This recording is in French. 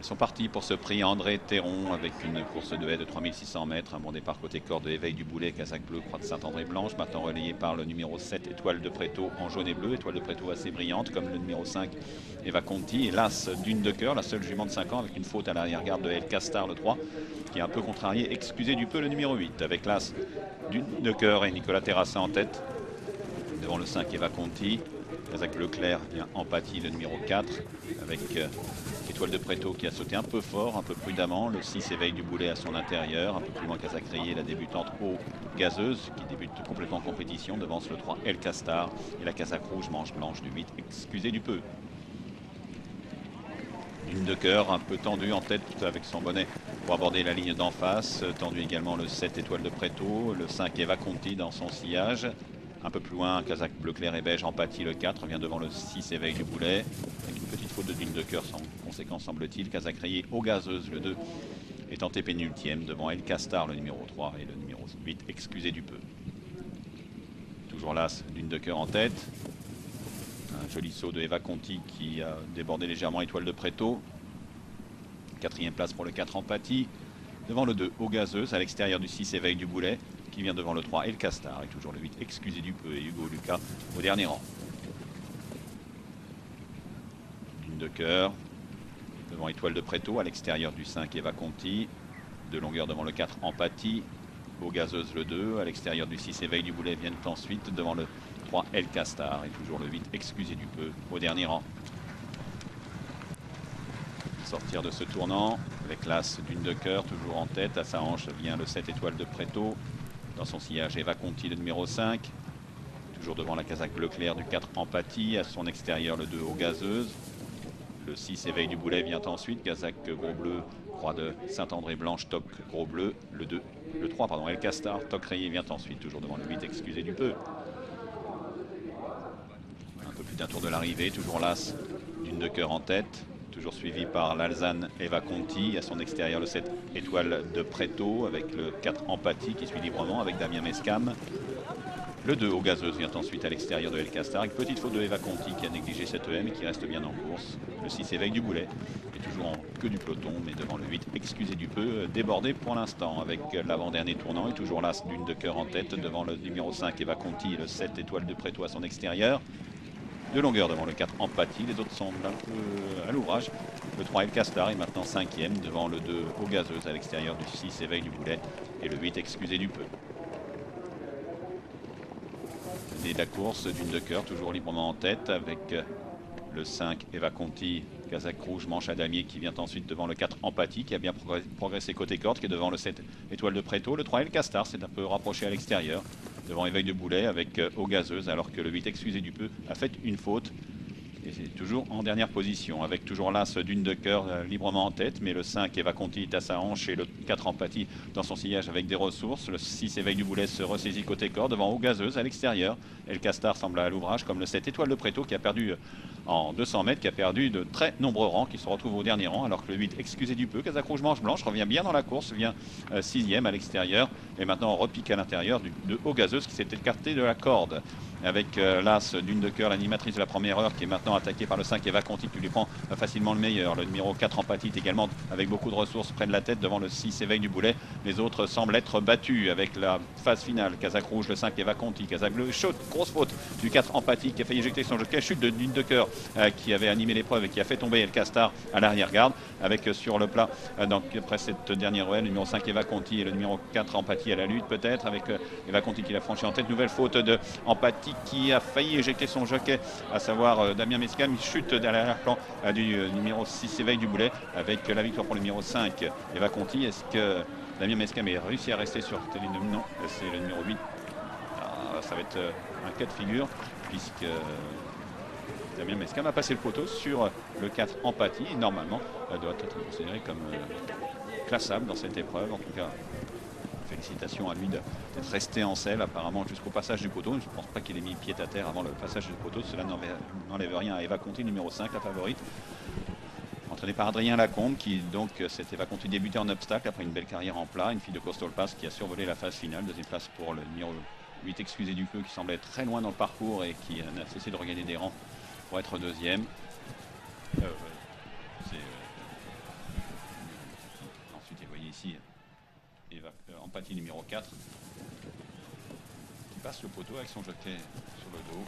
Ils sont partis pour ce prix André Théron avec une course de haie de 3600 mètres. Un bon départ côté corde de Éveil du Boulet, Casaque bleu, Croix de Saint-André-Blanche. Maintenant relayé par le numéro 7, Étoile de Préto en jaune et bleu. Étoile de Préto assez brillante comme le numéro 5, Eva Conti. Et l'As Dune de Cœur, la seule jument de 5 ans avec une faute à l'arrière-garde de El Castar le 3 qui est un peu contrarié. Excusez du peu le numéro 8 avec l'As Dune de Cœur et Nicolas Terrassa en tête. Devant le 5, Eva Conti. Casaque bleu clair vient Empathie le numéro 4 avec Étoile de Préto qui a sauté un peu fort, un peu prudemment. Le 6 Éveil du Boulet à son intérieur. Un peu plus loin Casaque rayé, la débutante Eau Gazeuse qui débute complètement en compétition. Devance le 3 El Castar et la Casaque rouge manche blanche du 8 Excusez du peu. Dune de Cœur un peu tendu en tête avec son bonnet pour aborder la ligne d'en face. Tendu également le 7 Étoile de Préto, le 5 Eva Conti dans son sillage. Un peu plus loin, Casaque bleu clair et beige, Empathie le 4 vient devant le 6 Éveil du Boulet. Avec une petite faute de Dune de Cœur sans conséquence semble-t-il. Casaque rayé Eau Gazeuse le 2 est tenté pénultième devant El Castar le numéro 3 et le numéro 8 Excusez du peu. Toujours l'As Dune de Cœur en tête. Un joli saut de Eva Conti qui a débordé légèrement Étoile de Préto. 4e place pour le 4 Empathie. Devant le 2 Eau Gazeuse à l'extérieur du 6 Éveil du Boulet qui vient devant le 3 El Castar et toujours le 8 Excusez du peu et Hugo Lucas au dernier rang. Dune de Cœur devant Étoile de Préto à l'extérieur du 5 Eva Conti. De longueur devant le 4 Empathie. Eau Gazeuse le 2 à l'extérieur du 6 Éveil du Boulet viennent ensuite devant le 3 El Castar et toujours le 8 Excusez du peu au dernier rang. Sortir de ce tournant avec l'As Dune de Cœur toujours en tête. À sa hanche vient le 7 Étoile de Préto. Dans son sillage Eva Conti le numéro 5. Toujours devant la Casaque bleu clair du 4 Empathie. À son extérieur le 2 Eau Gazeuse. Le 6 Éveil du Boulet vient ensuite. Casaque gros bleu, Croix de Saint-André-Blanche, Toc gros bleu. Le 3 pardon, El Castar, Toc rayé vient ensuite. Toujours devant le 8 Excusez du peu. Un peu plus d'un tour de l'arrivée. Toujours l'As Dune de Cœur en tête. Toujours suivi par l'Alzane Eva Conti. À son extérieur, le 7 Étoile de Préto avec le 4 Empathie qui suit librement avec Damien Mescam. Le 2 Eau Gazeuse vient ensuite à l'extérieur de El Castar. Une petite faute de Eva Conti qui a négligé cette EM et qui reste bien en course. Le 6 Éveil du Boulet est toujours en queue du peloton, mais devant le 8 Excusez du peu, débordé pour l'instant avec l'avant-dernier tournant. Et toujours l'As Dune de Cœur en tête devant le numéro 5 Eva Conti et le 7 Étoile de Préto à son extérieur. De longueur devant le 4 Empathie, les autres semblent un peu à l'ouvrage. Le 3 El Castar est maintenant 5e devant le 2 Eau Gazeuse à l'extérieur du 6 Éveil du Boulet et le 8 Excusez du peu. Et de la course Dune de Cœur toujours librement en tête avec le 5 Eva Conti, Casaque rouge, manche à damier qui vient ensuite devant le 4 Empathie qui a bien progressé côté corde, qui est devant le 7 Étoile de Préto. Le 3 El Castar s'est un peu rapproché à l'extérieur devant Éveil de Boulet avec Eau Gazeuse alors que le 8 Excusez du peu a fait une faute. Et c'est toujours en dernière position avec toujours l'As Dune de Cœur librement en tête, mais le 5 Eva Conti est à sa hanche et le 4 Empathie dans son sillage avec des ressources. Le 6 Éveil du Boulet se ressaisit côté corde devant Eau Gazeuse à l'extérieur. El Castar semble à l'ouvrage comme le 7 Étoile de Préto qui a perdu en 200 mètres, qui a perdu de très nombreux rangs, qui se retrouve au dernier rang, alors que le 8 Excusez du peu, Casaque rouge manche blanche revient bien dans la course, vient 6e à l'extérieur et maintenant on repique à l'intérieur de Eau Gazeuse qui s'est écarté de la corde. Avec l'As Dune de Cœur, l'animatrice de la première heure qui est maintenant attaquée par le 5 Eva Conti qui lui prend facilement le meilleur. Le numéro 4 Empathie également avec beaucoup de ressources prennent la tête devant le 6 Éveil du Boulet. Les autres semblent être battus avec la phase finale. Casaque rouge, le 5 Eva Conti, Casaque bleu, chute, grosse faute du 4 Empathie qui a failli éjecter son jockey. Chute de Dune de Cœur qui avait animé l'épreuve et qui a fait tomber El Castar à l'arrière-garde avec sur le plat. Donc après cette dernière OL, le numéro 5 Eva Conti et le numéro 4 Empathie à la lutte peut-être avec Eva Conti qui l'a franchi en tête. Nouvelle faute de Empathie qui a failli éjecter son jockey, à savoir Damien Mescam. Il chute à l'arrière-plan du numéro 6 Éveil du Boulet avec la victoire pour le numéro 5 Eva Conti. Est-ce que Damien Mescam a réussi à rester sur Télénom? Non, c'est le numéro 8. Ça va être un cas de figure puisque Damien Mescam a passé le poteau sur le 4 Empathie et normalement doit être considéré comme classable dans cette épreuve. En tout cas, félicitations à lui d'être resté en selle apparemment jusqu'au passage du poteau. Je ne pense pas qu'il ait mis pied à terre avant le passage du poteau. Cela n'enlève rien à Eva Conti, numéro 5, la favorite. Entraînée par Adrien Lacombe qui donc s'est Eva Conti débuté en obstacle après une belle carrière en plat. Une fille de Coastal Pass qui a survolé la phase finale. Deuxième place pour le numéro 8 Excusez du peu qui semblait très loin dans le parcours et qui n'a cessé de regagner des rangs pour être deuxième. Empathie numéro 4 qui passe le poteau avec son jockey sur le dos.